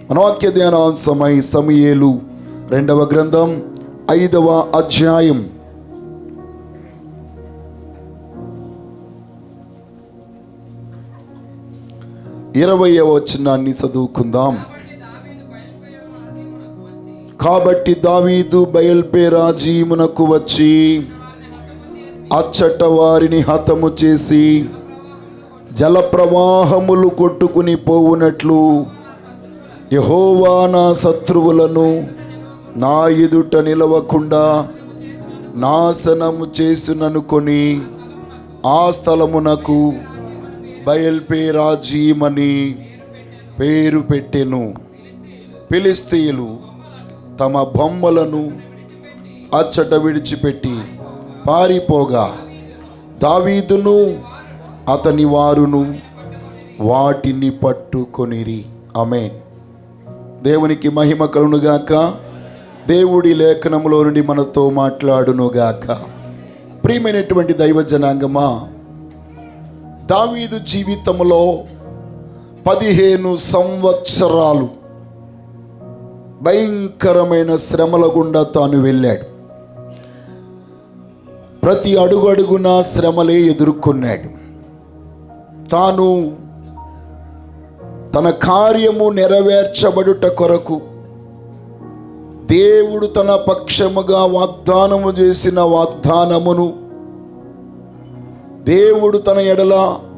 మన వాక్య ధ్యానాంశమై సమూయేలు 2వ గ్రంథం 5వ అధ్యాయం 20వ వచనాన్ని చదువుకుందాం. కాబట్టి దావీదు బయల్పెరాజీమునకు వచ్చి అచ్చట వారిని హతము చేసి జలప్రవాహములు కొట్టుకుని పోవునట్లు యెహోవా నా శత్రువులను నా ఎదుట నిలవకుండా నాశనము చేసుననుకొని ఆ స్థలమునకు బయల్పెరాజీమని పేరు పెట్టెను. ఫిలిష్తీయులు తమ బొమ్మలను అచ్చట విడిచిపెట్టి పారిపోగా దావీదును అతని వారును వాటిని పట్టుకొనిరి. ఆమేన్. దేవునికి మహిమ కలుగునుగాక. దేవుడి లేఖనములో నుండి మనతో మాట్లాడునుగాక. ప్రియమైనటువంటి దైవ జనాంగమా, దావీదు జీవితంలో 15 సంవత్సరాలు భయంకరమైన శ్రమల గుండా తాను వెళ్ళాడు. ప్రతి అడుగడుగున శ్రమలే ఎదుర్కొన్నాడు. తాను తన కార్యము నెరవేర్చబడుట కొరకు దేవుడు తన పక్షముగా వాగ్దానము చేసిన వాగ్దానమును, దేవుడు తన ఎడల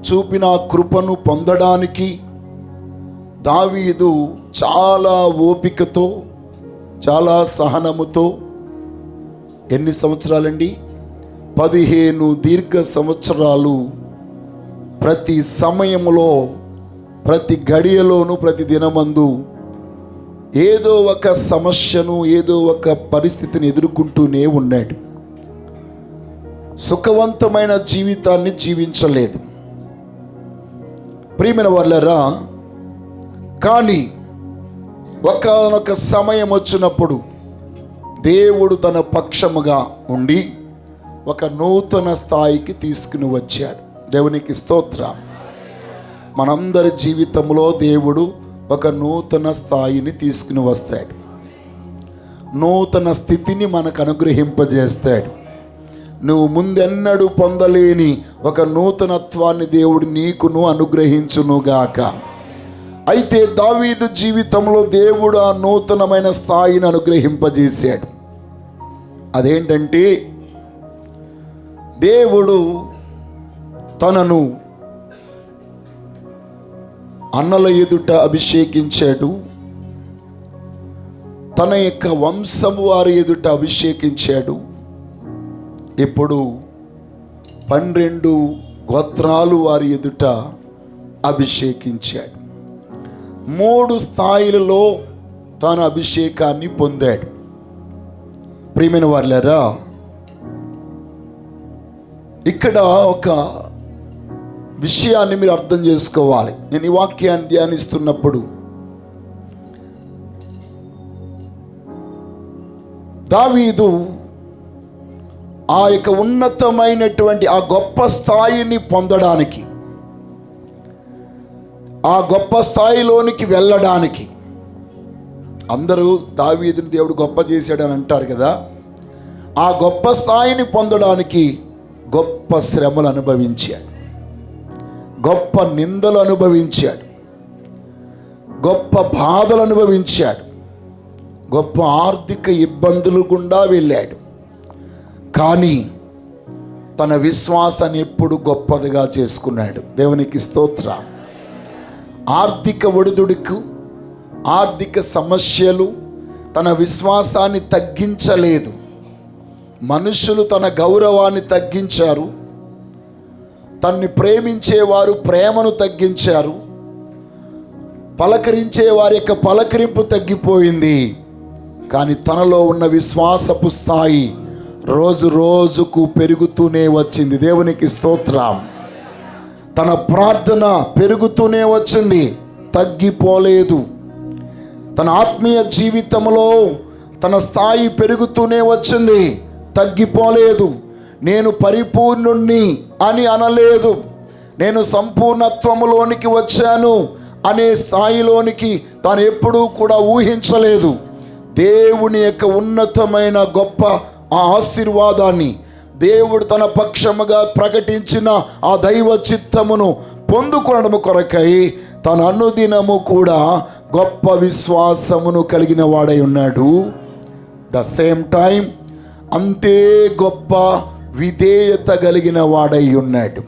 చూపిన కృపను పొందడానికి దావీదు చాలా ఓపికతో, చాలా సహనముతో ఎన్ని సంవత్సరాలండి? 15 దీర్ఘ సంవత్సరాలు ప్రతి సమయంలో, ప్రతి గడియలోను, ప్రతి దినమందు ఏదో ఒక సమస్యను, ఏదో ఒక పరిస్థితిని ఎదుర్కొంటూనే ఉన్నాడు. సుఖవంతమైన జీవితాన్ని జీవించలేదు ప్రియమైన వాళ్ళరా. కానీ ఒకానొక సమయం వచ్చినప్పుడు దేవుడు తన పక్షముగా ఉండి ఒక నూతన స్థాయికి తీసుకుని వచ్చాడు. దేవునికి స్తోత్రం. మనందరి జీవితంలో దేవుడు ఒక నూతన స్థాయిని తీసుకుని వస్తాడు. నూతన స్థితిని మనకు అనుగ్రహింపజేస్తాడు. నువ్వు ముందెన్నడూ పొందలేని ఒక నూతనత్వాన్ని దేవుడు నీకును అనుగ్రహించునుగాక. అయితే దావీదు జీవితంలో దేవుడు ఆ నూతనమైన స్థాయిని అనుగ్రహింపజేశాడు. అదేంటంటే, దేవుడు తనను అన్నల ఎదుట అభిషేకించాడు. తన యొక్క వంశము వారి ఎదుట అభిషేకించాడు. ఇప్పుడు 12 గోత్రాలు వారి ఎదుట అభిషేకించాడు. 3 స్థాయిలలో తాను అభిషేకాన్ని పొందాడు. ప్రియమైన వారులారా, ఇక్కడ ఒక విషయాన్ని మీరు అర్థం చేసుకోవాలి. నేను ఈ వాక్యాన్ని ధ్యానిస్తున్నప్పుడు దావీదు ఆ యొక్క ఉన్నతమైనటువంటి ఆ గొప్ప స్థాయిని పొందడానికి, ఆ గొప్ప స్థాయిలోనికి వెళ్ళడానికి, అందరూ దావీదుని దేవుడు గొప్ప చేశాడని అంటారు కదా, ఆ గొప్ప స్థాయిని పొందడానికి గొప్ప శ్రమలు అనుభవించాడు, గొప్ప నిందలు అనుభవించాడు, గొప్ప బాధలు అనుభవించాడు, గొప్ప ఆర్థిక ఇబ్బందులు గుండా వెళ్ళాడు. కానీ తన విశ్వాసాన్ని ఎప్పుడు గొప్పదిగా చేసుకున్నాడు. దేవునికి స్తోత్రం. ఆర్థిక ఒడిదుడుకు, ఆర్థిక సమస్యలు తన విశ్వాసాన్ని తగ్గించలేదు. మనుషులు తన గౌరవాన్ని తగ్గించారు. తన్ని ప్రేమించేవారు ప్రేమను తగ్గించారు. పలకరించే వారి యొక్క పలకరింపు తగ్గిపోయింది. కానీ తనలో ఉన్న విశ్వాసపు స్థాయి రోజు రోజుకు పెరుగుతూనే వచ్చింది. దేవునికి స్తోత్రం. తన ప్రార్థన పెరుగుతూనే వచ్చింది, తగ్గిపోలేదు. తన ఆత్మీయ జీవితంలో తన స్థాయి పెరుగుతూనే వచ్చింది, తగ్గిపోలేదు. నేను పరిపూర్ణుణ్ణి అని అనలేదు, నేను సంపూర్ణత్వములోనికి వచ్చాను అనే స్థాయిలోనికి తాను ఎప్పుడూ కూడా ఊహించలేదు. దేవుని యొక్క ఉన్నతమైన గొప్ప ఆ ఆశీర్వాదాన్ని, దేవుడు తన పక్షముగా ప్రకటించిన ఆ దైవ చిత్తమును పొందుకొనడం కొరకై తన అనుదినము కూడా గొప్ప విశ్వాసమును కలిగిన వాడై ఉన్నాడు. ద సేమ్ టైం అంతే గొప్ప విధేయత కలిగిన వాడై ఉన్నాడు.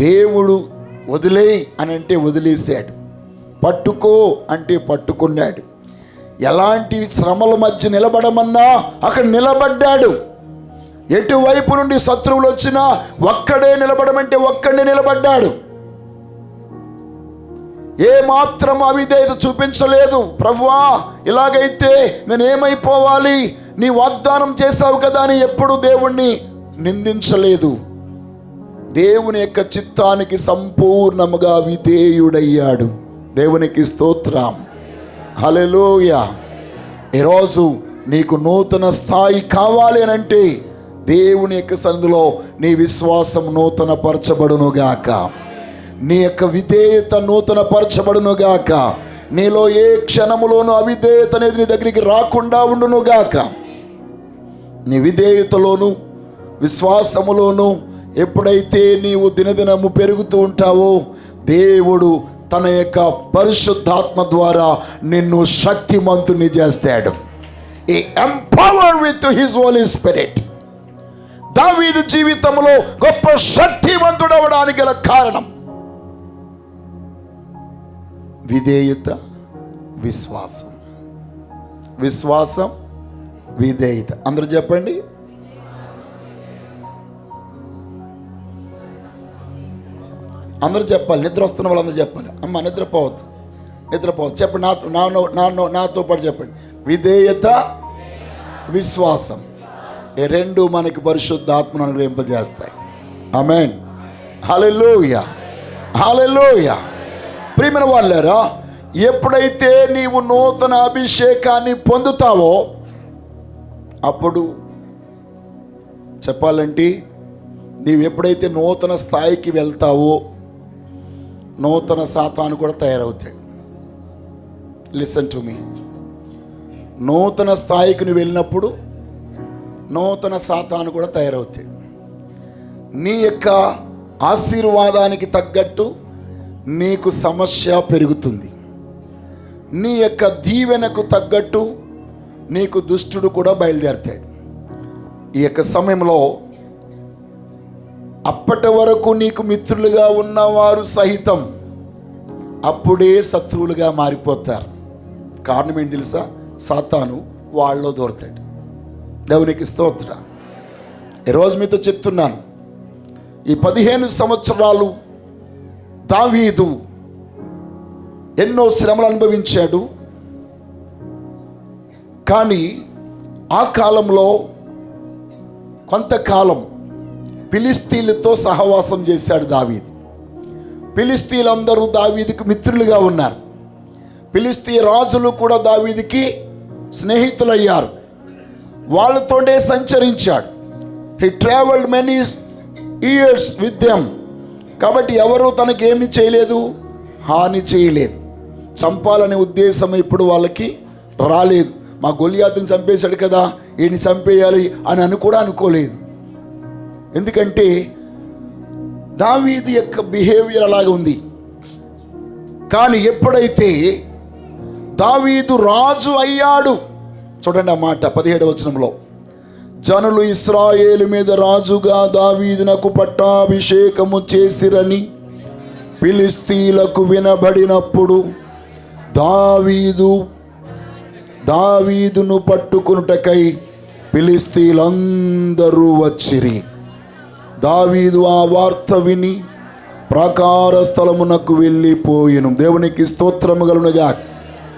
దేవుడు వదిలేయి అని అంటే వదిలేశాడు, పట్టుకో అంటే పట్టుకున్నాడు. ఎలాంటి శ్రమల మధ్య నిలబడమన్నా అక్కడ నిలబడ్డాడు. ఎటువైపు నుండి శత్రువులు వచ్చినా ఒక్కడే నిలబడమంటే ఒక్కడే నిలబడ్డాడు. ఏ మాత్రం అవిధేయత చూపించలేదు. ప్రభువా, ఇలాగైతే నేనేమైపోవాలి, నీ వాగ్దానం చేశావు కదా అని ఎప్పుడు దేవుణ్ణి నిందించలేదు. దేవుని యొక్క చిత్తానికి సంపూర్ణముగా విధేయుడయ్యాడు. దేవునికి స్తోత్రం, హల్లెలూయా. ఈరోజు నీకు నూతన స్థాయి కావాలి అని అంటే దేవుని యొక్క సన్నిధిలో నీ విశ్వాసం నూతన పరచబడునుగాక, నీ యొక్క విధేయత నూతన పరచబడునుగాక, నీలో ఏ క్షణములోనూ అవిధేయత అనేది నీ దగ్గరికి రాకుండా ఉండునుగాక. నీ విధేయతలోను విశ్వాసములోను ఎప్పుడైతే నీవు దినదినము పెరుగుతూ ఉంటావో దేవుడు తన యొక్క పరిశుద్ధాత్మ ద్వారా నిన్ను శక్తిమంతుని చేస్తాడు. ఈ empowered with his Holy Spirit. దావీదు జీవితంలో గొప్ప శక్తివంతుడవడానికి గల కారణం విధేయత, విశ్వాసం. విశ్వాసం, విధేయత. అందరూ చెప్పండి. అందరూ చెప్పాలి. నిద్ర వస్తున్న వాళ్ళందరూ చెప్పాలి. అమ్మ నిద్రపోవద్దు, నిద్రపోవద్దు. చెప్పండి, నాతో పాటు చెప్పండి. విధేయత, విశ్వాసం. ఈ రెండు మనకి పరిశుద్ధాత్మను అనుగ్రహింపజేస్తాయి. ఆమేన్, హల్లెలూయా, హల్లెలూయా. ప్రియమైన వాళ్ళారా, ఎప్పుడైతే నీవు నూతన అభిషేకాన్ని పొందుతావో అప్పుడు చెప్పాలంటే నీవు ఎప్పుడైతే నూతన స్థాయికి వెళ్తావో నూతన సాతాను కూడా తయారవుతాడు. Listen to me. నూతన స్థాయికి నువ్వు వెళ్ళినప్పుడు నూతన సాతాను కూడా తయారవుతాడు. నీ యొక్క ఆశీర్వాదానికి తగ్గట్టు నీకు సమస్య పెరుగుతుంది. నీ యొక్క దీవెనకు తగ్గట్టు నీకు దుష్టుడు కూడా బయలుదేరుతాడు. ఈ యొక్క సమయంలో అప్పటి వరకు నీకు మిత్రులుగా ఉన్నవారు సహితం అప్పుడే శత్రువులుగా మారిపోతారు. కారణం ఏంటి తెలుసా? సాతాను వాళ్ళలో దూరతాడు. దేవునికి స్తోత్రం. ఈరోజు మీతో చెప్తున్నాను, ఈ 15 సంవత్సరాలు దావీదు ఎన్నో శ్రమలు అనుభవించాడు. కానీ ఆ కాలంలో కొంతకాలం ఫిలిస్తీన్లతో సహవాసం చేశాడు దావీదు. ఫిలిస్తీన్లందరూ దావీదుకు మిత్రులుగా ఉన్నారు. ఫిలిస్తీ రాజులు కూడా దావీదుకి స్నేహితులయ్యారు. వాళ్ళతోనే సంచరించాడు. He travelled many years with them. కాబట్టి ఎవరు తనకేమి చేయలేదు, హాని చేయలేదు. చంపాలనే ఉద్దేశం ఇప్పుడు వాళ్ళకి రాలేదు. మా గొలియాతుని చంపేశాడు కదా, ఈయన్ని చంపేయాలి అని కూడా అనుకోలేదు. ఎందుకంటే దావీదు యొక్క బిహేవియర్ అలాగే ఉంది. కానీ ఎప్పుడైతే దావీదు రాజు అయ్యాడు, చూడండి ఆ మాట 17వ వచనంలో, జనులు ఇశ్రాయేలు మీద రాజుగా దావీదునకు పట్టాభిషేకము చేసిరని ఫిలిస్తీయులకు వినబడినప్పుడు దావీదును పట్టుకొనుటకై ఫిలిస్తీయులందరూ వచ్చిరి. దావీదు ఆ వార్త విని ప్రాకార స్థలమునకు వెళ్ళిపోయెను. దేవునికి స్తోత్రము కలుగునుగా.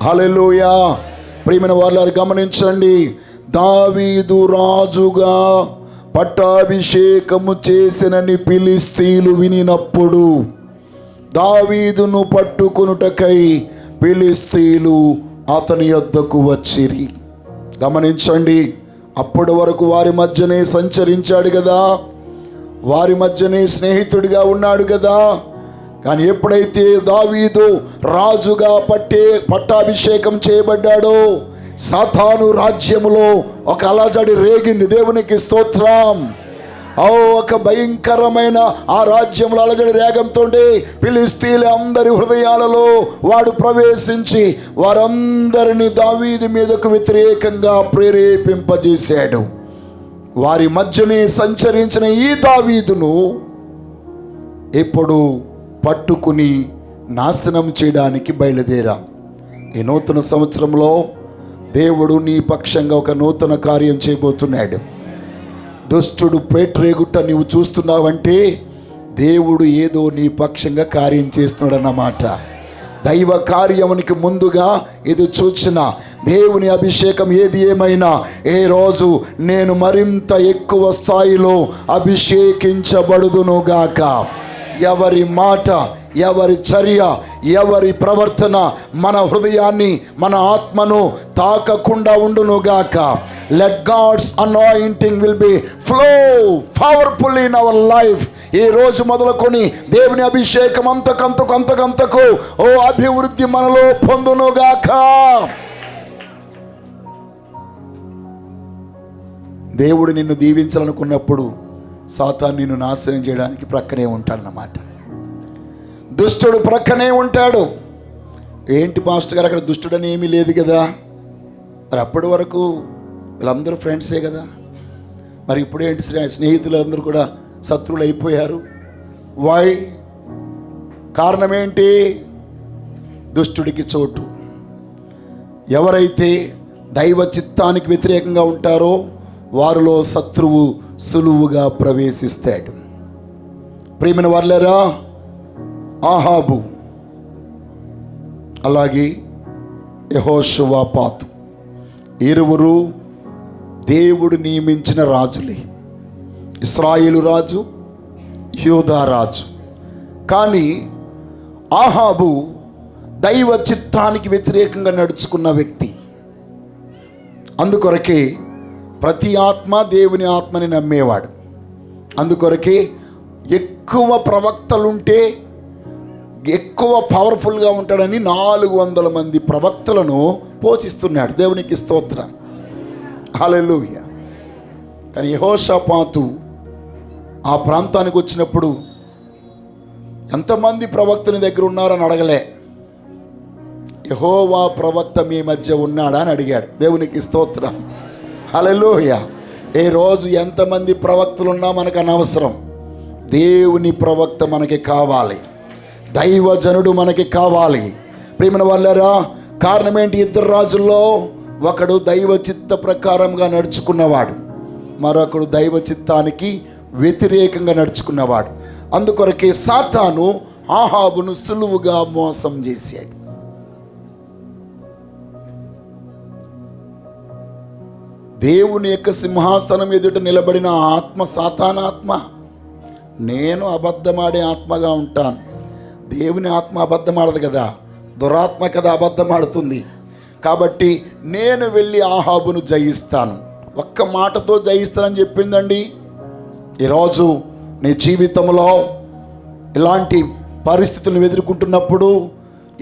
హల్లెలూయా. ప్రియమైన వాళ్ళారు గమనించండి, దావీదు రాజుగా పట్టాభిషేకము చేసినని ఫిలిస్తీయులు వినినప్పుడు దావీదును పట్టుకొనుటకై ఫిలిస్తీయులు అతని యొద్దకు వచ్చిరి. గమనించండి, అప్పటి వరకు వారి మధ్యనే సంచరించాడు కదా, వారి మధ్యనే స్నేహితుడిగా ఉన్నాడు కదా. కానీ ఎప్పుడైతే దావీదు రాజుగా పట్టాభిషేకం చేయబడ్డాడో సాతాను రాజ్యములో ఒక అలజడి రేగింది. దేవునికి స్తోత్రం. ఒక భయంకరమైన ఆ రాజ్యంలో అలజడి రేగంతో ఫిలిష్తీయుల అందరి హృదయాలలో వాడు ప్రవేశించి వారందరినీ దావీదు మీదకు వ్యతిరేకంగా ప్రేరేపింపజేశాడు. వారి మధ్యనే సంచరించిన ఈ దావీదును ఇప్పుడు పట్టుకుని నాశనం చేయడానికి బయలుదేరా. ఈ నూతన సంవత్సరంలో దేవుడు నీ పక్షంగా ఒక నూతన కార్యం చేయబోతున్నాడు. దుష్టుడు పేట్రేగుట్ట నీవు చూస్తున్నావంటే దేవుడు ఏదో నీ పక్షంగా కార్యం చేస్తున్నాడన్నమాట. దైవ కార్యమునికి ముందుగా ఇది చూచిన దేవుని అభిషేకం ఏది ఏమైనా ఏ రోజు నేను మరింత ఎక్కువ స్థాయిలో అభిషేకించబడుదునుగాక. ఎవరి మాట, ఎవరి చర్య, ఎవరి ప్రవర్తన మన హృదయాన్ని, మన ఆత్మను తాకకుండా ఉండునుగాక. Let God's anointing will be flow powerful in our life. ఈ రోజు మొదలుకొని దేవుని అభిషేకం అంతకంతకు అభివృద్ధి మనలో పొందునుగాక. దేవుడు నిన్ను దీవించాలనుకున్నప్పుడు సాతాను నిన్ను నాశనం చేయడానికి ప్రక్కనే ఉంటాడన్నమాట. దుష్టుడు ప్రక్కనే ఉంటాడు. ఏంటి పాస్టర్ గారు అక్కడ దుష్టుడని ఏమీ లేదు కదా? మరి అప్పటి వరకు వీళ్ళందరూ ఫ్రెండ్సే కదా. మరి ఇప్పుడేంటి స్నేహితులు అందరూ కూడా శత్రువులు అయిపోయారు? వై? కారణం ఏంటి? దుష్టుడికి చోటు. ఎవరైతే దైవ చిత్తానికి వ్యతిరేకంగా ఉంటారో వారిలో శత్రువు సులువుగా ప్రవేశిస్తాడు. ప్రియమైన వారలారా, ఆహాబు అలాగే యెహోషువపాతు ఇరువురు దేవుడు నియమించిన రాజులే. ఇశ్రాయేలు రాజు, యూదా రాజు. కానీ ఆహాబు దైవ చిత్తానికి వ్యతిరేకంగా నడుచుకున్న వ్యక్తి. అందుకొరకే ప్రతి ఆత్మ దేవుని ఆత్మని నమ్మేవాడు. అందుకొరకే ఎక్కువ ప్రవక్తలుంటే ఎక్కువ పవర్ఫుల్గా ఉంటాడని 400 మంది ప్రవక్తలను పోషిస్తున్నాడు. దేవునికి స్తోత్రం, హల్లెలూయా. కానీ యెహోషాపాతు ఆ ప్రాంతానికి వచ్చినప్పుడు ఎంతమంది ప్రవక్తని దగ్గర ఉన్నారని అడగలే. యెహోవా ప్రవక్త మీ మధ్య ఉన్నాడా అని అడిగాడు. దేవునికి స్తోత్రం, హల్లెలూయా. ఏ రోజు ఎంతమంది ప్రవక్తలు ఉన్నా మనకు అనవసరం. దేవుని ప్రవక్త మనకి కావాలి, దైవజనుడు మనకి కావాలి. ప్రియమైన వాళ్ళారా, కారణం ఏంటి? 2 రాజుల్లో ఒకడు దైవ చిత్త ప్రకారంగా నడుచుకున్నవాడు, మరొకడు దైవ చిత్తానికి వ్యతిరేకంగా నడుచుకున్నవాడు. అందుకొరకే సాతాను ఆహాబును సులువుగా మోసం చేశాడు. దేవుని యొక్క సింహాసనం ఎదుట నిలబడిన ఆత్మ సాతానాత్మ. నేను అబద్ధమాడే ఆత్మగా ఉంటాను. దేవుని ఆత్మ అబద్ధమాడదు కదా, దురాత్మ కదా అబద్ధమాడుతుంది. కాబట్టి నేను వెళ్ళి ఆహాబును జయిస్తాను. ఒక్క మాటతో జయిస్తానని చెప్పిందండి. ఈరోజు నీ జీవితంలో ఇలాంటి పరిస్థితులను ఎదుర్కొంటున్నప్పుడు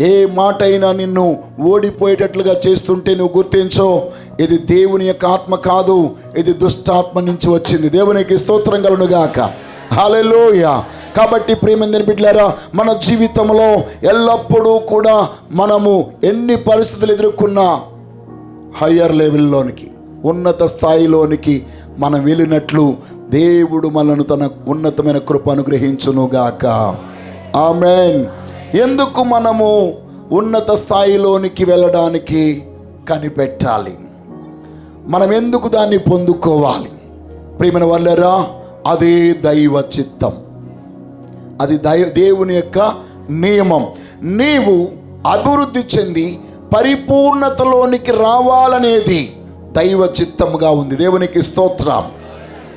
ఏ మాట అయినా నిన్ను ఓడిపోయేటట్లుగా చేస్తుంటే నువ్వు గుర్తించో, ఇది దేవుని యొక్క ఆత్మ కాదు, ఇది దుష్టాత్మ నుంచి వచ్చింది. దేవునికి స్తోత్రం కలుగునుగాక, హల్లెలూయా. కాబట్టి ప్రియమైన బిడ్డలారా, మన జీవితంలో ఎల్లప్పుడూ కూడా మనము ఎన్ని పరిస్థితులు ఎదుర్కొన్నా హయ్యర్ లెవెల్లోనికి, ఉన్నత స్థాయిలోనికి మనం వెళ్ళినట్లు దేవుడు మనను తన ఉన్నతమైన కృప అనుగ్రహించునుగాక. ఆమేన్. ఎందుకు మనము ఉన్నత స్థాయిలోనికి వెళ్ళడానికి కనిపెట్టాలి? మనం ఎందుకు దాన్ని పొందుకోవాలి? ప్రియమైన వాళ్ళారా, అదే దైవ చిత్తం, అది దేవుని యొక్క నియమం. నీవు అభివృద్ధి చెంది పరిపూర్ణతలోనికి రావాలనేది దైవ చిత్తముగా ఉంది. దేవునికి స్తోత్రం.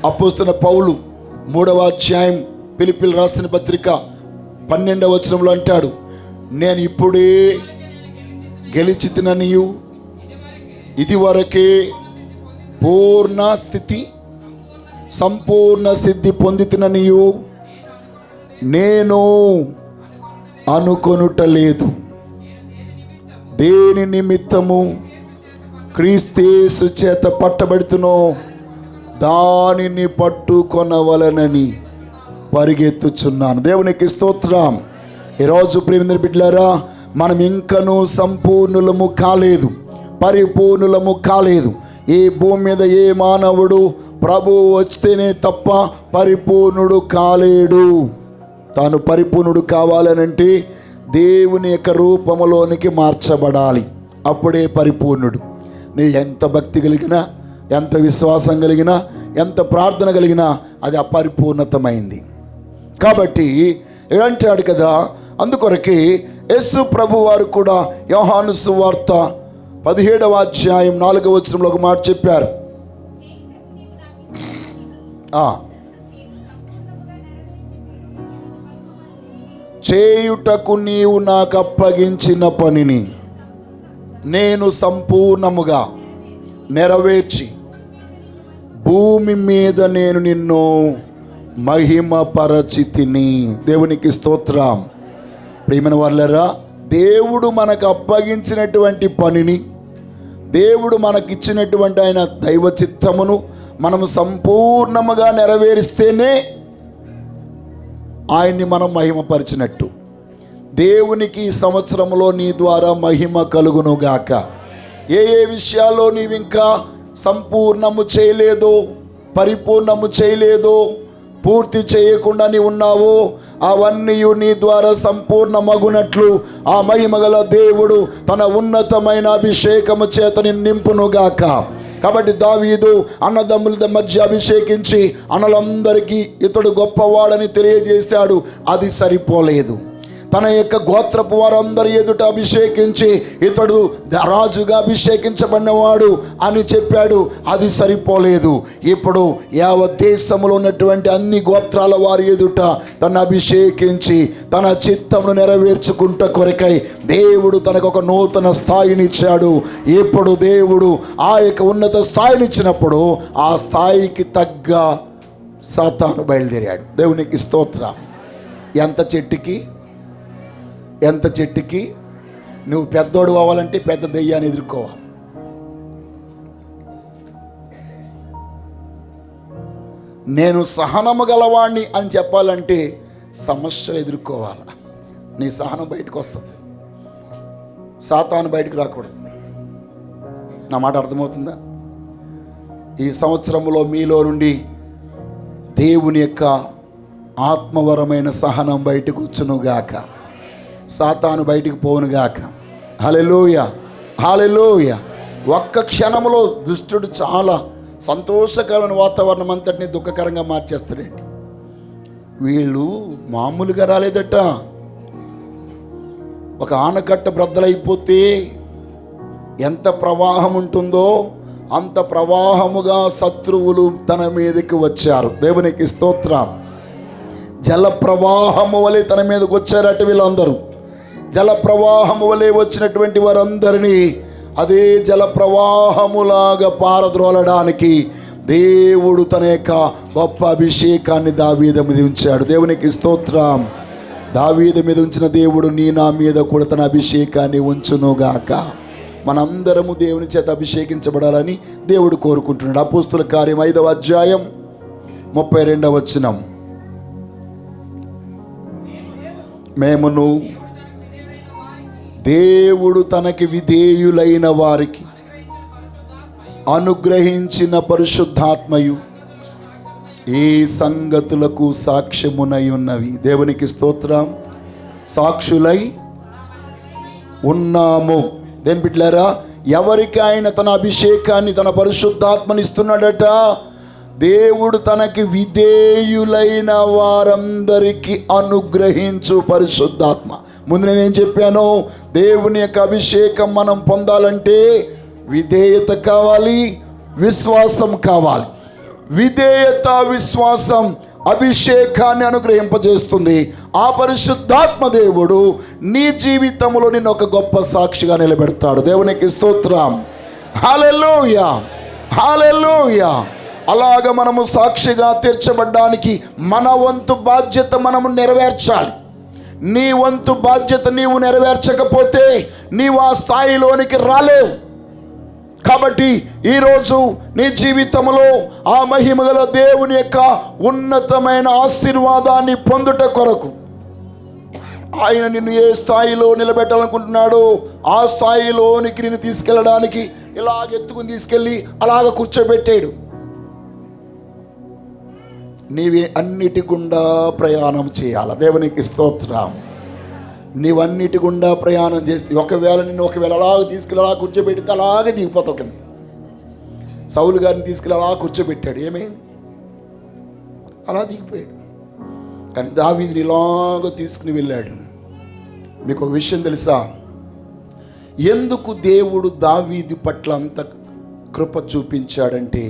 అపోస్తలుడైన పౌలు 3వ అధ్యాయం ఫిలిప్పీయులకు రాసిన పత్రిక 12వ వచనంలో అంటాడు, నేను ఇప్పుడే గెలిచితిననియు ఇదివరకే పూర్ణ స్థితి సంపూర్ణ సిద్ధి పొందితిననియు నేను అనుకొనుట లేదు. దేని నిమిత్తము క్రీస్తేసు చేత పట్టబడుతునో దానిని పట్టుకొనవలనని పరిగెత్తుచున్నాను. దేవునికి స్తోత్రం. ఈరోజు ప్రియమైన బిడ్డలారా, మనం ఇంకనూ సంపూర్ణులము కాలేదు, పరిపూర్ణులము కాలేదు. ఈ భూమి మీద ఏ మానవుడు ప్రభువు వస్తేనే తప్ప పరిపూర్ణుడు కాలేడు. తాను పరిపూర్ణుడు కావాలనంటే దేవుని యొక్క రూపములోనికి మార్చబడాలి. అప్పుడే పరిపూర్ణుడు. నీ ఎంత భక్తి కలిగినా, ఎంత విశ్వాసం కలిగినా, ఎంత ప్రార్థన కలిగినా అది అపరిపూర్ణతమైంది. కాబట్టి ఏమంటాడు కదా, అందుకొరకే యేసు ప్రభు వారు కూడా యోహాను సువార్త 17వ అధ్యాయం 4వ వచనంలో ఒక మాట చెప్పారు. చేయుటకు నీవు నాకు అప్పగించిన పనిని నేను సంపూర్ణముగా నెరవేర్చి భూమి మీద నేను నిన్ను మహిమపరచితిని. దేవునికి స్తోత్రం. ప్రియమైన వాళ్ళరా, దేవుడు మనకు అప్పగించినటువంటి పనిని, దేవుడు మనకిచ్చినటువంటి ఆయన దైవ చిత్తమును మనము సంపూర్ణముగా నెరవేరిస్తేనే ఆయన్ని మనం మహిమపరిచినట్టు. దేవునికి ఈ సంవత్సరంలో నీ ద్వారా మహిమ కలుగునుగాక. ఏ ఏ విషయాల్లో నీవు ఇంకా సంపూర్ణము చేయలేదో, పరిపూర్ణము చేయలేదో, పూర్తి చేయకుండా నీ ఉన్నావో అవన్నీ నీ ద్వారా సంపూర్ణమగునట్లు ఆ మహిమగల దేవుడు తన ఉన్నతమైన అభిషేకము చేత నింపునుగాక. కాబట్టి దావీదు అన్నదమ్ముల మధ్య అభిషేకించి అన్నలందరికీ ఇతడు గొప్పవాడని తెలియజేశాడు. అది సరిపోలేదు. తన యొక్క గోత్రపు వారందరి ఎదుట అభిషేకించి ఇతడు రాజుగా అభిషేకించబడినవాడు అని చెప్పాడు. అది సరిపోలేదు. ఇప్పుడు యావత్ దేశంలో ఉన్నటువంటి అన్ని గోత్రాల వారి ఎదుట తను అభిషేకించి తన చిత్తమును నెరవేర్చుకుంట కొరకై దేవుడు తనకు ఒక నూతన స్థాయినిచ్చాడు. ఇప్పుడు దేవుడు ఆ యొక్క ఉన్నత స్థాయినిచ్చినప్పుడు ఆ స్థాయికి తగ్గ సాతాను బయలుదేరాడు. దేవునికి స్తోత్రం. ఎంత చెట్టుకి నువ్వు పెద్దోడు అవ్వాలంటే పెద్ద దెయ్యాన్ని ఎదుర్కోవాలి. నేను సహనము గలవాణ్ణి అని చెప్పాలంటే సమస్యలు ఎదుర్కోవాలి. నీ సహనం బయటకు వస్తుంది, సాతాను బయటకు రాకూడదు. నా మాట అర్థమవుతుందా? ఈ సంవత్సరంలో మీలో నుండి దేవుని యొక్క ఆత్మవరమైన సహనం బయటకు వచ్చునుగాక. సాతాను బయటికి పోవునుగాక. హల్లెలూయా, హల్లెలూయా. ఒక్క క్షణంలో దుష్టుడు చాలా సంతోషకరమైన వాతావరణం అంతటిని దుఃఖకరంగా మార్చేస్తాడండి. వీళ్ళు మామూలుగా రాలేదట. ఒక ఆనకట్ట బ్రద్దలైపోతే ఎంత ప్రవాహం ఉంటుందో అంత ప్రవాహముగా శత్రువులు తన మీదకి వచ్చారు. దేవునికి స్తోత్రం. జల ప్రవాహము వలె తన మీదకి వచ్చారట వీళ్ళందరూ. జల ప్రవాహము వలె వచ్చినటువంటి వారందరినీ అదే జల ప్రవాహములాగా పారద్రోలడానికి దేవుడు తన యొక్క గొప్ప అభిషేకాన్ని దావీదు మీద ఉంచాడు. దేవునికి స్తోత్రం. దావీదు మీద ఉంచిన దేవుడు నా మీద కూడా తన అభిషేకాన్ని ఉంచునుగాక. మనందరము దేవుని చేత అభిషేకించబడాలని దేవుడు కోరుకుంటున్నాడు. అపోస్తుల కార్యం 5వ అధ్యాయం 32వ వచనం. మేమును దేవుడు తనకి విధేయులైన వారికి అనుగ్రహించిన పరిశుద్ధాత్మయు ఈ సంగతులకు సాక్ష్యమునై ఉన్నవి. దేవునికి స్తోత్రం. సాక్షులై ఉన్నాము. దేని బిడ్డలారా, ఎవరికి ఆయన తన అభిషేకాన్ని తన పరిశుద్ధాత్మని ఇస్తున్నాడట? దేవుడు తనకి విధేయులైన వారందరికీ అనుగ్రహించు పరిశుద్ధాత్మ. ముందు నేనేం చెప్పాను? దేవుని యొక్క అభిషేకం మనం పొందాలంటే విధేయత కావాలి, విశ్వాసం కావాలి. విధేయత, విశ్వాసం అభిషేకాన్ని అనుగ్రహింపజేస్తుంది. ఆ పరిశుద్ధాత్మ దేవుడు నీ జీవితంలో నిన్ను ఒక గొప్ప సాక్షిగా నిలబెడతాడు. దేవునికి స్తోత్రం. హల్లెలూయా, హల్లెలూయా. అలాగ మనము సాక్షిగా తీర్చబడ్డానికి మన వంతు బాధ్యత మనము నెరవేర్చాలి. నీ వంతు బాధ్యత నీవు నెరవేర్చకపోతే నీవు ఆ స్థాయిలోనికి రాలేవు. కాబట్టి ఈరోజు నీ జీవితంలో ఆ మహిమగల దేవుని యొక్క ఉన్నతమైన ఆశీర్వాదాన్ని పొందుట కొరకు ఆయన నిన్ను ఏ స్థాయిలో నిలబెట్టాలనుకుంటున్నాడో ఆ స్థాయిలోనికి నిన్ను తీసుకెళ్ళడానికి ఇలాగ ఎత్తుకుని తీసుకెళ్ళి అలాగ కూర్చోబెట్టాడు. నీవి అన్నిటి గుండా ప్రయాణం చేయాలి. దేవునికి స్తోత్రం. నీవన్నిటి గుండా ప్రయాణం చేస్తే ఒకవేళ అలాగ తీసుకెళ్ళి అలా కూర్చోబెడితే అలాగే దిగిపోతావు కింద. సౌలు గారిని తీసుకెళ్ళి అలా కూర్చోబెట్టాడు, ఏమైంది? అలా దిగిపోయాడు. కానీ దావీదుని ఇలాగ తీసుకుని వెళ్ళాడు. మీకు ఒక విషయం తెలుసా? ఎందుకు దేవుడు దావీదు పట్ల అంత కృప చూపించాడంటే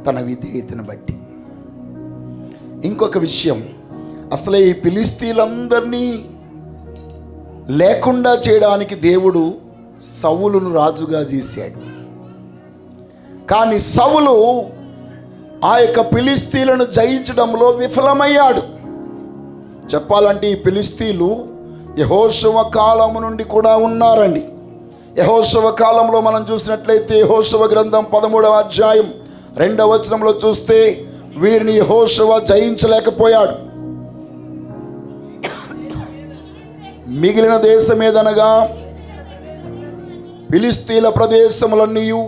తన విధేయతను బట్టి. ఇంకొక విషయం, అసలే ఈ ఫిలిష్తీయులందరినీ లేకుండా చేయడానికి దేవుడు సౌలును రాజుగా చేశాడు. కానీ సౌలు ఆ యొక్క ఫిలిష్తీయులను జయించడంలో విఫలమయ్యాడు. చెప్పాలంటే ఈ ఫిలిష్తీయులు యెహోషువ కాలము నుండి కూడా ఉన్నారండి. యెహోషువ కాలంలో మనం చూసినట్లయితే యెహోషువ గ్రంథం 13వ అధ్యాయం 2వ వచనంలో చూస్తే వీరిని యెహోషువ జయించలేకపోయాడు. మిగిలిన దేశం ఏదనగా ఫిలిష్తీయుల ప్రదేశములన్నీయు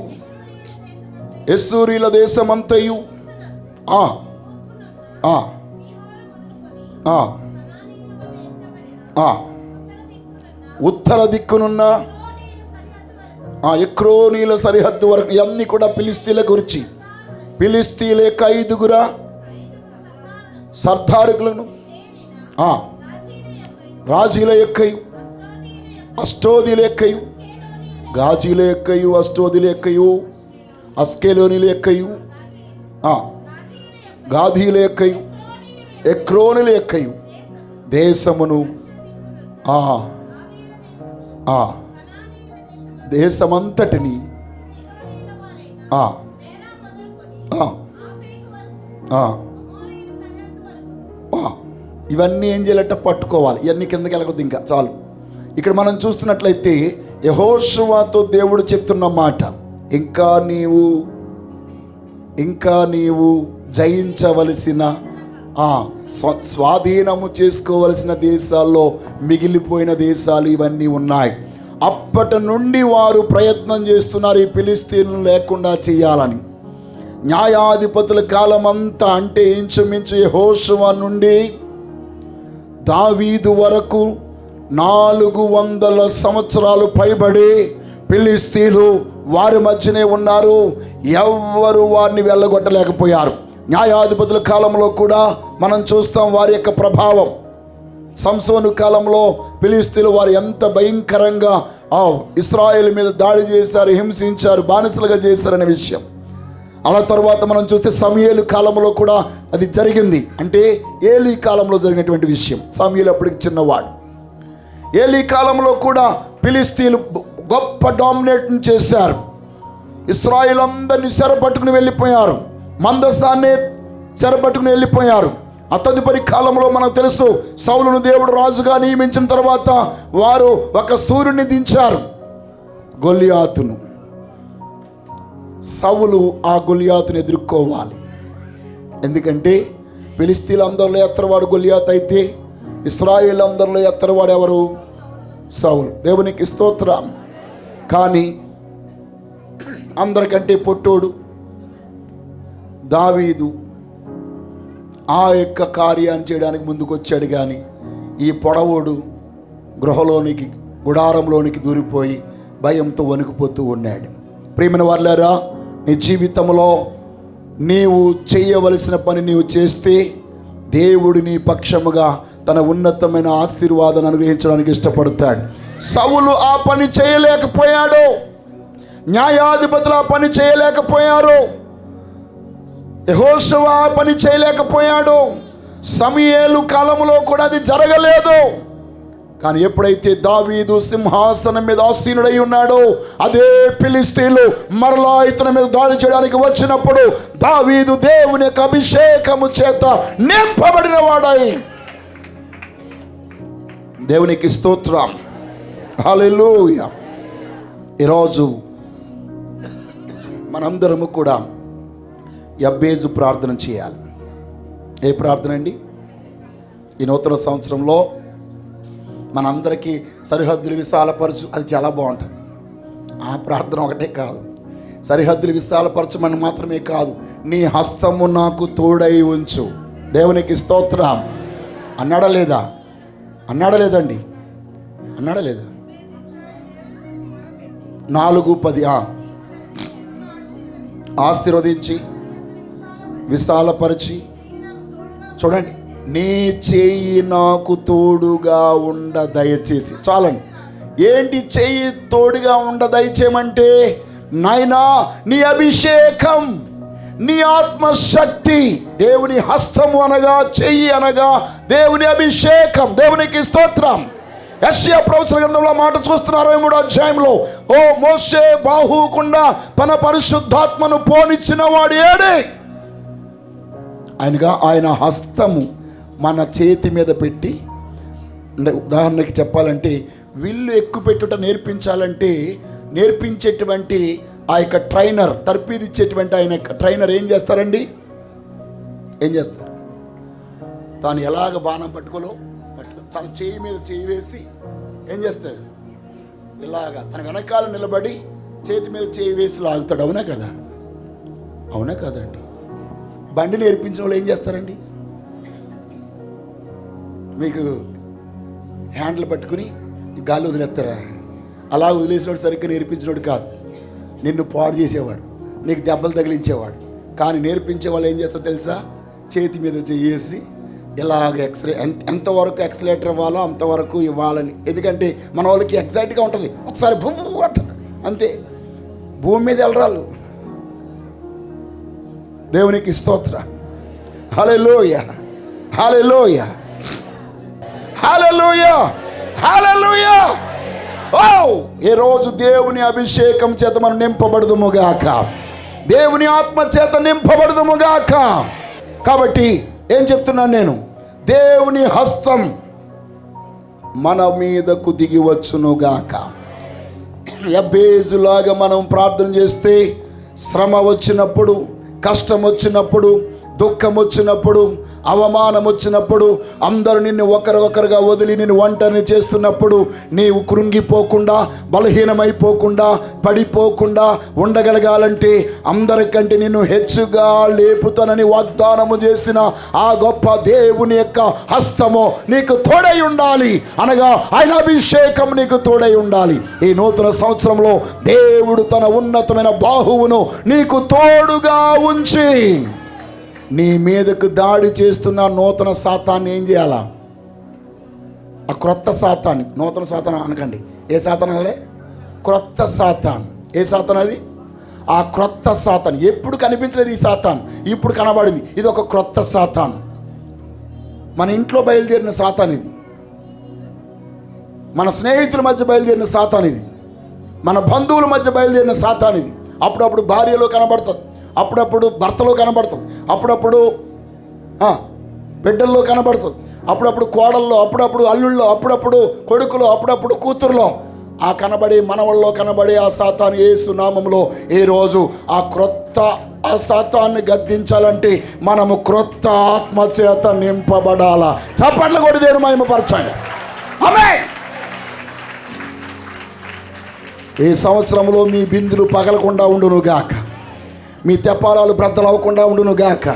యెషూరీల దేశమంతయు ఉత్తర దిక్కునున్న ఎక్రోనీల సరిహద్దు వరకు ఇవన్నీ కూడా ఫిలిష్తీయుల గురించి. ఫిలిష్తీయుల యొక్క 5 సర్దారులను రాజీల యొక్కయు అష్టోదిల యొక్కయు గాజీల యొక్కయు అష్టోదిల యొక్కయు అస్కెలోనిల యొక్కయు గాధీల యొక్కయు ఎక్రోనుల యొక్కయు దేశమును దేశమంతటిని ఇవన్నీ ఏం చేయాలంట? పట్టుకోవాలి. ఇవన్నీ కిందకి వెళ్ళకూడదు. ఇంకా చాలు. ఇక్కడ మనం చూస్తున్నట్లయితే యెహోషువతో దేవుడు చెప్తున్న మాట, ఇంకా నీవు జయించవలసిన స్వాధీనము చేసుకోవలసిన దేశాల్లో మిగిలిపోయిన దేశాలు ఇవన్నీ ఉన్నాయి. అప్పటి నుండి వారు ప్రయత్నం చేస్తున్నారు ఈ ఫిలిష్తీయులను లేకుండా చేయాలని. న్యాయాధిపతుల కాలమంతా అంటే ఇంచుమించు యెహోషువ నుండి దావీదు వరకు 400 సంవత్సరాలు పైబడి ఫిలిష్తీయులు వారి మధ్యనే ఉన్నారు. ఎవ్వరు వారిని వెళ్ళగొట్టలేకపోయారు. న్యాయాధిపతుల కాలంలో కూడా మనం చూస్తాం వారి యొక్క ప్రభావం. సంసోను కాలంలో ఫిలిష్తీయులు వారు ఎంత భయంకరంగా ఇశ్రాయేలు మీద దాడి చేశారు, హింసించారు, బానిసలుగా చేశారనే విషయం. అలా తర్వాత మనం చూస్తే సమూయేలు కాలంలో కూడా అది జరిగింది. అంటే ఏలీ కాలంలో జరిగినటువంటి విషయం. సమూయేలు అప్పటికి చిన్నవాడు. ఏలీ కాలంలో కూడా ఫిలిష్తీయులు గొప్ప డామినేట్ చేశారు. ఇశ్రాయేలు అందరినీ చెరపట్టుకుని వెళ్ళిపోయారు. మందసాన్ని చెరపట్టుకుని వెళ్ళిపోయారు. ఆ తదుపరి కాలంలో మనకు తెలుసు, సౌలును దేవుడు రాజుగా నియమించిన తర్వాత వారు ఒక సూర్యుని దించారు, గొలియాతును. సౌలు ఆ గొలియాతుని ఎదుర్కోవాలి. ఎందుకంటే ఫిలిష్తీయులందరిలో ఎత్తరవాడు గొలియాత్ అయితే ఇశ్రాయేలు అందరిలో ఎత్తరవాడు ఎవరు? సౌలు. దేవునికి స్తోత్రం. కానీ అందరికంటే పొట్టోడు దావీదు ఆ యొక్క కార్యాన్ని చేయడానికి ముందుకు వచ్చాడు. కానీ ఈ పొడవోడు గృహలోనికి గుడారంలోనికి దూరిపోయి భయంతో వణికిపోతూ ఉన్నాడు. ప్రియమైన వారులారా, నీ జీవితంలో నీవు చేయవలసిన పని నీవు చేస్తే దేవుడు నీ పక్షముగా తన ఉన్నతమైన ఆశీర్వాదాన్ని అనుగ్రహించడానికి ఇష్టపడతాడు. సౌలు ఆ పని చేయలేకపోయాడు. న్యాయాధిపతులు ఆ పని చేయలేకపోయారు. యెహోషువ ఆ పని చేయలేకపోయాడు. సమూయేలు కాలంలో కూడా అది జరగలేదు. కానీ ఎప్పుడైతే దావీదు సింహాసనం మీద ఆసీనుడై ఉన్నాడో అదే ఫిలిష్తీయులు మరలా ఇతని మీద దాడి చేయడానికి వచ్చినప్పుడు దావీదు దేవుని యొక్క అభిషేకము చేత నింపబడిన వాడై దేవునికి స్తోత్రం. హల్లెలూయా. ఈరోజు మనందరము కూడా యబ్బేజు ప్రార్థన చేయాలి. ఏ ప్రార్థన అండి? ఈ నూతన సంవత్సరంలో మనందరికీ సరిహద్దులు విశాలపరచు, అది చాలా బాగుంటుంది. ఆ ప్రార్థన ఒకటే కాదు, సరిహద్దులు విశాలపరచమని మాత్రమే కాదు, నీ హస్తము నాకు తోడై ఉంచు. దేవునికి స్తోత్రం. అన్నాడా లేదా? అన్నాడా లేదండి? అన్నాడా లేదా? 4:10 ఆశీర్వదించి విశాలపరిచి, చూడండి, నీ చెయ్యి నాకు తోడుగా ఉండ దయచేసి. చాలండి. ఏంటి చెయ్యి తోడుగా ఉండ దయచేయమంటే, నాయనా నీ అభిషేకం, నీ ఆత్మశక్తి, దేవుని హస్తము అనగా చెయ్యి అనగా దేవుని అభిషేకం. దేవునికి స్తోత్రం. యెషయా ప్రవచన గ్రంథంలో మాట చూస్తున్నారు 63వ అధ్యాయంలో, ఓ మోషే బాహుకుండా తన పరిశుద్ధాత్మను పోనిచ్చిన వాడు ఏడే? ఆయన హస్తము మన చేతి మీద పెట్టి, అంటే ఉదాహరణకి చెప్పాలంటే విల్లు ఎక్కుపెట్టుట నేర్పించాలంటే నేర్పించేటువంటి ఆ యొక్క ట్రైనర్, తర్పీదిచ్చేటువంటి ఆయన ట్రైనర్ ఏం చేస్తారండి? ఏం చేస్తారు? తాను ఎలాగ బాణం పట్టుకోలో తన చేయి మీద చేయి వేసి ఏం చేస్తాడు? ఇలాగా తన వెనకాల నిలబడి చేతి మీద చేయి వేసి లాగుతాడు. అవునా కదా? అవునా కదండి? బండి నేర్పించిన వాళ్ళు ఏం చేస్తారండి? మీకు హ్యాండిల్ పట్టుకుని గాలి వదిలేస్తారా? అలా వదిలేసినోడు సరిగ్గా నేర్పించినోడు కాదు, నిన్ను పాడు చేసేవాడు, నీకు దెబ్బలు తగిలించేవాడు. కానీ నేర్పించే వాళ్ళు ఏం చేస్తారో తెలుసా? చేతి మీద చేసి ఇలాగ ఎంతవరకు ఎక్సలేటర్ ఇవ్వాలో అంతవరకు ఇవ్వాలని. ఎందుకంటే మన వాళ్ళకి ఎగ్జైట్గా ఉంటుంది, ఒకసారి భూమి అంతే, భూమి మీద వెళ్ళరాళ్ళు. దేవునికి స్తోత్రం. హల్లెలూయా, హల్లెలూయా, హల్లెలూయా, హల్లెలూయా. ఓ ఈ రోజు దేవుని అభిషేకం చేత మనం నింపబడదుముగాక, దేవుని ఆత్మ చేత నింపబడదుముగాక. కాబట్టి ఏం చెప్తున్నాను నేను? దేవుని హస్తం మన మీదకు దిగి వచ్చునుగాక. యబ్బేజులాగా మనం ప్రార్థన చేస్తే శ్రమ వచ్చినప్పుడు, కష్టం వచ్చినప్పుడు, దుఃఖం వచ్చినప్పుడు, అవమానం వచ్చినప్పుడు, అందరూ నిన్ను ఒకరిగా వదిలి నిన్ను ఒంటరిని చేస్తున్నప్పుడు నీవు కృంగిపోకుండా, బలహీనమైపోకుండా, పడిపోకుండా ఉండగలగాలంటే అందరికంటే నిన్ను హెచ్చుగా లేపుతానని వాగ్దానము చేసిన ఆ గొప్ప దేవుని యొక్క హస్తము నీకు తోడై ఉండాలి. అనగా ఆయన అభిషేకం నీకు తోడై ఉండాలి. ఈ నూతన సంవత్సరంలో దేవుడు తన ఉన్నతమైన బాహువును నీకు తోడుగా ఉంచి నీ మీదకు దాడి చేస్తున్న నూతన సాతాన్ని ఏం చేయాలా? ఆ క్రొత్త సాతాన్ని, నూతన సాతాన్ అనకండి, ఏ సాతాన్ అనలే, క్రొత్త సాతాన్. ఏ సాతాన్ అది? ఆ క్రొత్త సాతాన్. ఎప్పుడు కనిపించలేదు ఈ సాతాన్, ఇప్పుడు కనబడింది. ఇది ఒక క్రొత్త సాతాన్. మన ఇంట్లో బయలుదేరిన సాతాన్ ఇది, మన స్నేహితుల మధ్య బయలుదేరిన సాతాన్ ఇది, మన బంధువుల మధ్య బయలుదేరిన సాతాన్ ఇది. అప్పుడప్పుడు భార్యలో కనబడుతుంది, అప్పుడప్పుడు భర్తలో కనబడుతుంది, అప్పుడప్పుడు బిడ్డల్లో కనబడుతుంది, అప్పుడప్పుడు కోడల్లో, అప్పుడప్పుడు అల్లుల్లో, అప్పుడప్పుడు కొడుకులో, అప్పుడప్పుడు కూతురులో. ఆ కనబడి మనవల్లో కనబడి ఆ సాతాను యేసు నామములో ఈరోజు ఆ క్రొత్త ఆ సాతాన్ని గద్దించాలంటే మనము క్రొత్త ఆత్మ చేత నింపబడాలా. చప్పట్లు కొట్టి దేవుని మహిమపరచండి. ఆమేన్. ఈ సంవత్సరంలో మీ బిందులు పగలకుండా ఉండునుగాక, మీ తెప్పారాలు బ్రద్దలు అవ్వకుండా ఉండునుగాక,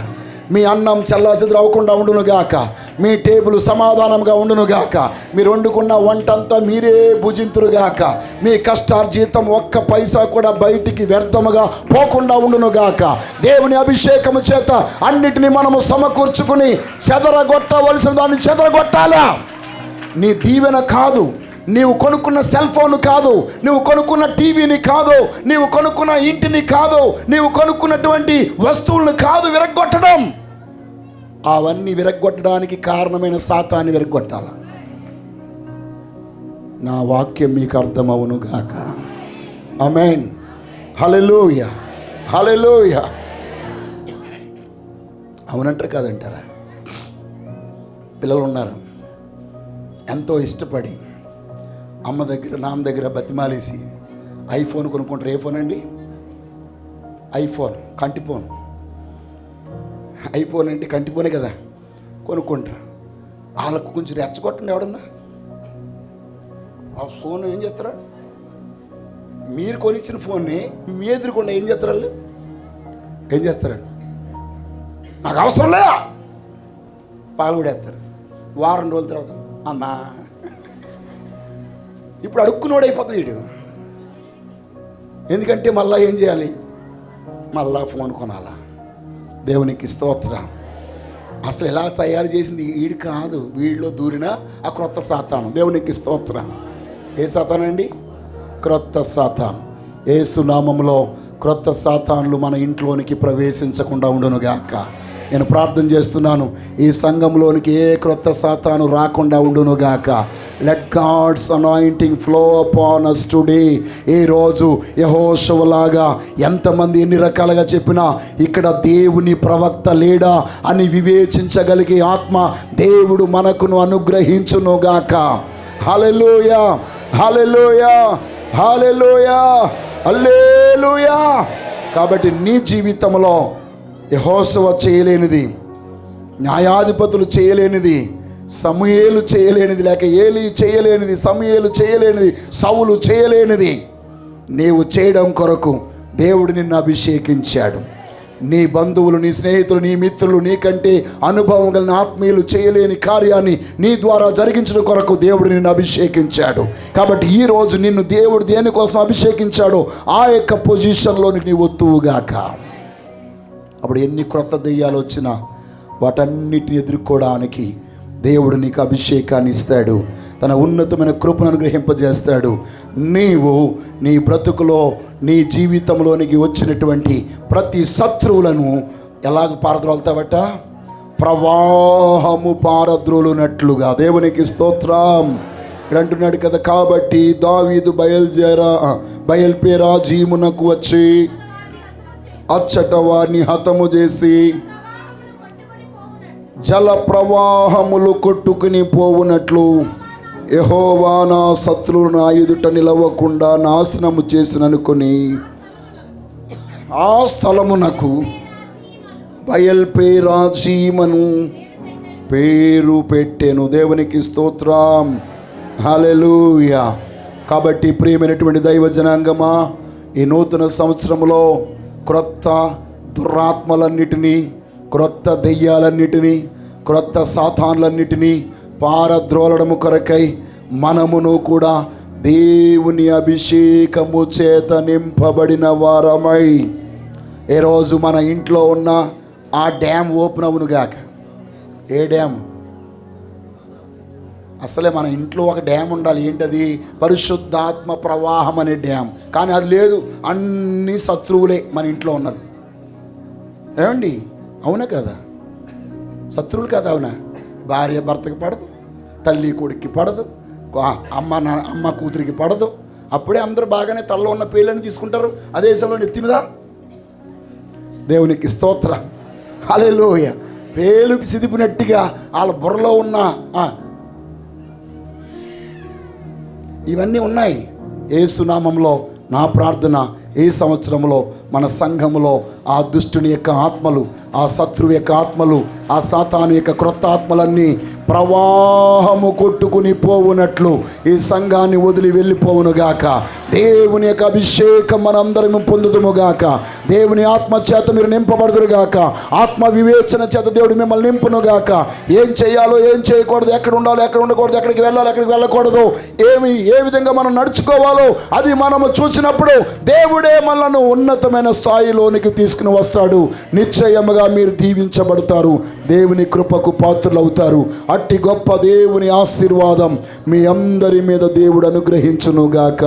మీ అన్నం చల్లాచెదురు అవ్వకుండా ఉండునుగాక, మీ టేబుల్ సమాధానంగా ఉండునుగాక, మీరు వండుకున్న వంటంతా మీరే భుజింతురుగాక, మీ కష్టార్జితం ఒక్క పైసా కూడా బయటికి వ్యర్థముగా పోకుండా ఉండునుగాక. దేవుని అభిషేకము చేత అన్నిటినీ మనము సమకూర్చుకుని చెదరగొట్టవలసిన దాన్ని చెదరగొట్టాలా. నీ దీవెన కాదు, నీవు కొనుక్కున్న సెల్ ఫోన్ కాదు, నువ్వు కొనుక్కున్న టీవీని కాదు, నీవు కొనుక్కున్న ఇంటిని కాదు, నీవు కొనుక్కున్నటువంటి వస్తువులను కాదు విరగ్గొట్టడం. అవన్నీ విరగ్గొట్టడానికి కారణమైన సాతాన్ని విరగ్గొట్టాల. నా వాక్యం మీకు అర్థమవును గాక. ఆమేన్. హల్లెలూయా, హల్లెలూయా. అవునంటారు కాదంటారా? పిల్లలు ఉన్నారు, ఎంతో ఇష్టపడి అమ్మ దగ్గర నాన్న దగ్గర బతిమాలేసి ఐఫోన్ కొనుక్కుంటారు. ఏ ఫోన్ అండి? ఐఫోన్, కంటి ఫోన్. ఐఫోన్ అంటే కంటి ఫోనే కదా, కొనుక్కుంటారు. వాళ్ళకు కొంచెం రెచ్చగొట్టండి ఎవడన్నా. ఆ ఫోన్ ఏం చేస్తారా? మీరు కొనిచ్చిన ఫోన్ని మీ ఎదురుకుండా ఏం చేస్తారు వాళ్ళు? ఏం చేస్తారండి? నాకు అవసరం లేదా పాల్గొడేస్తారు. వారం రోజుల తర్వాత అమ్మా ఇప్పుడు అడుక్కునోడు అయిపోతాడు వీడు. ఎందుకంటే మళ్ళీ ఏం చేయాలి? మళ్ళా ఫోన్ కొనాలా? దేవునికి స్తోత్రం. అసలు ఎలా తయారు చేసింది వీడు కాదు, వీడిలో దూరిన ఆ క్రొత్త సాతాను. దేవునికి స్తోత్రం. ఏ సాతానండి? క్రొత్త సాతాను. యేసు నామములో క్రొత్త సాతాన్లు మన ఇంట్లోనికి ప్రవేశించకుండా ఉండునుగాక. నేను ప్రార్థన చేస్తున్నాను, ఈ సంఘంలోనికి ఏ క్రొత్త సాతాను రాకుండా ఉండునుగాక. Let God's anointing flow upon us today. ఈరోజు యెహోషువలాగా ఎంతమంది ఎన్ని రకాలుగా చెప్పినా ఇక్కడ దేవుని ప్రవక్త లేడా అని వివేచించగలిగే ఆత్మ దేవుడు మనకును అనుగ్రహించునుగాక. హల్లెలూయా, హల్లెలూయా, హల్లెలూయా, హల్లెలూయా. కాబట్టి నీ జీవితంలో యెహోషువ చేయలేనిది, న్యాయాధిపతులు చేయలేనిది, సమూయేలు చేయలేనిది, లేక ఏలీ చేయలేనిది, సమూయేలు చేయలేనిది, సౌలు చేయలేనిది నీవు చేయడం కొరకు దేవుడు నిన్ను అభిషేకించాడు. నీ బంధువులు, నీ స్నేహితులు, నీ మిత్రులు, నీకంటే అనుభవం కలిగిన ఆత్మీయులు చేయలేని కార్యాన్ని నీ ద్వారా జరిగించడం కొరకు దేవుడు నిన్ను అభిషేకించాడు. కాబట్టి ఈరోజు నిన్ను దేవుడు దేనికోసం అభిషేకించాడో ఆ యొక్క పొజిషన్లోనికి నీ వత్తువుగాక. అప్పుడు ఎన్ని క్రొత్త దెయ్యాలు వచ్చినా వాటన్నిటిని ఎదుర్కోవడానికి దేవుడు నీకు అభిషేకాన్ని ఇస్తాడు, తన ఉన్నతమైన కృపను అనుగ్రహింపజేస్తాడు. నీవు నీ బ్రతుకులో, నీ జీవితంలోనికి వచ్చినటువంటి ప్రతి శత్రువులను ఎలాగ పారద్రోలుతావట? ప్రవాహము పారద్రోలునట్లుగా. దేవునికి స్తోత్రం. ఇక్కడ అంటున్నాడు కదా, కాబట్టి దావీదు బయల్పెరాజీమునకు వచ్చి అచ్చట వారిని హతము చేసి జల ప్రవాహములు కొట్టుకుని పోవునట్లు యెహోవా నా శత్రువులు నా ఎదుట నిలవకుండా నాశనము చేసిననుకొని ఆ స్థలమునకు బయల్పెరాజీమను పేరు పెట్టెను. దేవునికి స్తోత్రం. హల్లెలూయా. కాబట్టి ప్రియమైనటువంటి దైవ జనాంగమా, ఈ నూతన సంవత్సరంలో క్రొత్త దురాత్మలన్నిటినీ, క్రొత్త దెయ్యాలన్నిటినీ, క్రొత్త సాతాన్లన్నిటినీ పారద్రోలడము కొరకై మనమును కూడా దేవుని అభిషేకము చేత నింపబడిన వారమై ఈరోజు మన ఇంట్లో ఉన్న ఆ డ్యామ్ ఓపెన్ అవునుగాక. ఏ డ్యామ్? అసలే మన ఇంట్లో ఒక డ్యామ్ ఉండాలి. ఏంటది? పరిశుద్ధాత్మ ప్రవాహం అనే డ్యామ్. కానీ అది లేదు, అన్ని శత్రువులే మన ఇంట్లో ఉన్నది. ఏమండి? అవునా కదా? శత్రువులు కదా? అవునా? భార్య భర్తకి పడదు, తల్లి కొడుక్కి పడదు, అమ్మ కూతురికి పడదు. అప్పుడే అందరూ బాగానే తలలో ఉన్న పేర్లను తీసుకుంటారు, అదే సమయంలో నెత్తి మీద. దేవునికి స్తోత్రం. హల్లెలూయా. పేలు సిదిపినట్టుగా వాళ్ళ బుర్రలో ఉన్న ఇవన్నీ ఉన్నాయి. యేసు నామములో నా ప్రార్థన, ఈ సంవత్సరంలో మన సంఘములో ఆ దుష్టుని యొక్క ఆత్మలు, ఆ శత్రువు యొక్క ఆత్మలు, ఆ సాతాను యొక్క క్రొత్త ఆత్మలన్నీ ప్రవాహము కొట్టుకుని పోవునట్లు ఈ సంఘాన్ని వదిలి వెళ్ళిపోవునుగాక. దేవుని యొక్క అభిషేకం మనందరం పొందుదుముగాక. దేవుని ఆత్మ చేత మీరు నింపబడుదురుగాక. ఆత్మ వివేచన చేత దేవుడు మిమ్మల్ని నింపునుగాక. ఏం చేయాలో, ఏం చేయకూడదు, ఎక్కడ ఉండాలో, ఎక్కడ ఉండకూడదు, ఎక్కడికి వెళ్ళాలో, ఎక్కడికి వెళ్ళకూడదు, ఏ విధంగా మనం నడుచుకోవాలో అది మనము చూసినప్పుడు దేవుడే మనలను ఉన్నతమైన స్థాయిలోనికి తీసుకుని వస్తాడు. నిశ్చయముగా మీరు దీవించబడతారు, దేవుని కృపకు పాత్రులవుతారు. అట్టి గొప్ప దేవుని ఆశీర్వాదం మీ అందరి మీద దేవుడు అనుగ్రహించునుగాక.